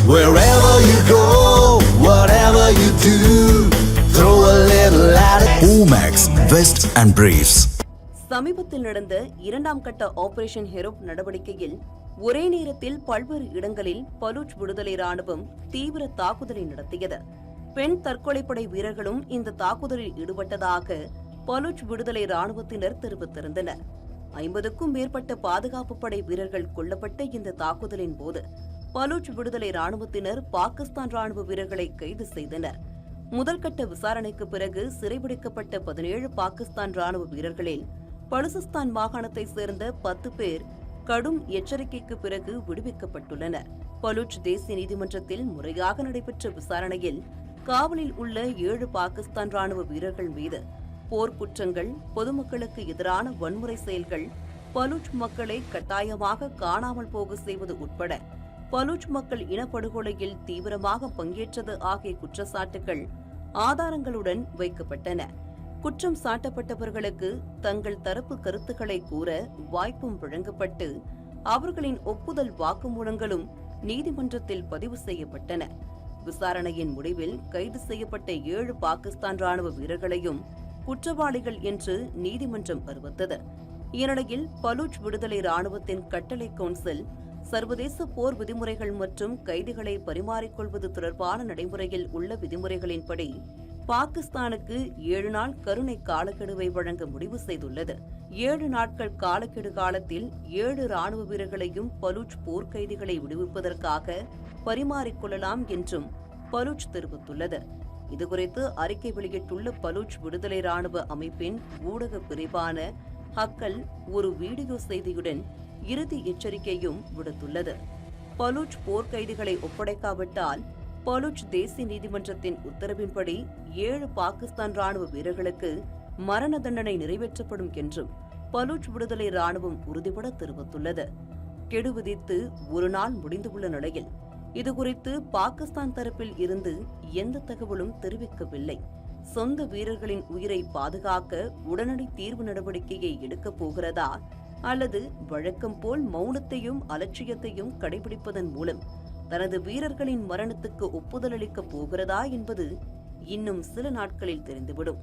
Wherever you go, whatever you do, throw a little at it. Omax, Vest and Briefs. சமீபத்தில் நடந்த இரண்டாம் கட்ட operation ஹெரோப் நடவடிக்கையில் ஒரே நேரத்தில் பல்வேறு இடங்களில் பலூச் விடுதலை ராணுவம் தீவிர தாக்குதலை நடத்தியது. பெண் தற்கொலைப்படை வீரர்களும் இந்த தாக்குதலில் ஈடுபட்டதாக பலூச் விடுதலை ராணுவத்தினர் தெரிவித்திருந்தனர். 50க்கும் மேற்பட்ட பாதுகாப்பு படை வீரர்கள் கொல்லப்பட்ட இந்த தாக்குதலின் போது பலூச் விடுதலை ராணுவத்தினர் பாகிஸ்தான் ராணுவ வீரர்களை கைது செய்தனர். முதல்கட்ட விசாரணைக்கு பிறகு சிறைபிடிக்கப்பட்ட 17 பாகிஸ்தான் ராணுவ வீரர்களில் பலுசிஸ்தான் மாகாணத்தை சேர்ந்த 10 பேர் கடும் எச்சரிக்கைக்கு பிறகு விடுவிக்கப்பட்டுள்ளனர். பலூச் தேசிய நீதிமன்றத்தில் முறையாக நடைபெற்ற விசாரணையில் காவலில் உள்ள 7 பாகிஸ்தான் ராணுவ வீரர்கள் மீது போர்க்குற்றங்கள், பொதுமக்களுக்கு எதிரான வன்முறை செயல்கள், பலூச் மக்களை கட்டாயமாக காணாமல் போக செய்வது உட்பட பலூச் மக்கள் இனப்படுகொலையில் தீவிரமாக பங்கேற்றது ஆகிய குற்றச்சாட்டுகள் ஆதாரங்களுடன் வைக்கப்பட்டன. குற்றம் சாட்டப்பட்டவர்களுக்கு தங்கள் தரப்பு கருத்துக்களை கூற வாய்ப்பும் வழங்கப்பட்டு அவர்களின் ஒப்புதல் வாக்குமூலங்களும் நீதிமன்றத்தில் பதிவு செய்யப்பட்டன. விசாரணையின் முடிவில் கைது செய்யப்பட்ட 7 பாகிஸ்தான் ராணுவ வீரர்களையும் குற்றவாளிகள் என்று நீதிமன்றம் அறிவித்தது. இந்நிலையில் பலூச் விடுதலை ராணுவத்தின் கட்டளை கவுன்சில் சர்வதேச போர் விதிமுறைகள் மற்றும் கைதிகளை பரிமாறிக்கொள்வது தொடர்பான நடைமுறையில் உள்ள விதிமுறைகளின்படி பாகிஸ்தானுக்கு 7 நாள் கருணை காலக்கெடுவை வழங்க முடிவு செய்துள்ளது. 7 நாட்கள் காலக்கெடு காலத்தில் 7 ராணுவ வீரர்களையும் பலூச் போர்க்கைதிகளை விடுவிப்பதற்காக பரிமாறிக்கொள்ளலாம் என்றும் பலூச் தெரிவித்துள்ளது. இதுகுறித்து அறிக்கை வெளியிட்டுள்ள பலூச் விடுதலை ராணுவ அமைப்பின் ஊடக பிரிவான ஹக்கல் ஒரு வீடியோ செய்தியுடன் இறுதி எச்சரிக்கையும் விடுத்துள்ளது. பலூச் போர்க்கைதிகளை ஒப்படைக்காவிட்டால் பலூச் தேசிய நீதிமன்றத்தின் உத்தரவின்படி 7 பாகிஸ்தான் ராணுவ வீரர்களுக்கு மரண தண்டனை நிறைவேற்றப்படும் என்றும் பலூச் விடுதலை ராணுவம் உறுதிபட தெரிவித்துள்ளது. கெடு விதித்து ஒரு நாள் முடிந்துள்ள நிலையில் இதுகுறித்து பாகிஸ்தான் தரப்பில் இருந்து எந்த தகவலும் தெரிவிக்கவில்லை. சொந்த வீரர்களின் உயிரை பாதுகாக்க உடனடி தீர்வு நடவடிக்கையை எடுக்கப் போகிறதா அல்லது வழக்கம் போல் மௌனத்தையும் அலட்சியத்தையும் கடைபிடிப்பதன் மூலம் தனது வீரர்களின் மரணத்துக்கு ஒப்புதல் அளிக்கப் போகிறதா என்பது இன்னும் சில நாட்களில் தெரிந்துவிடும்.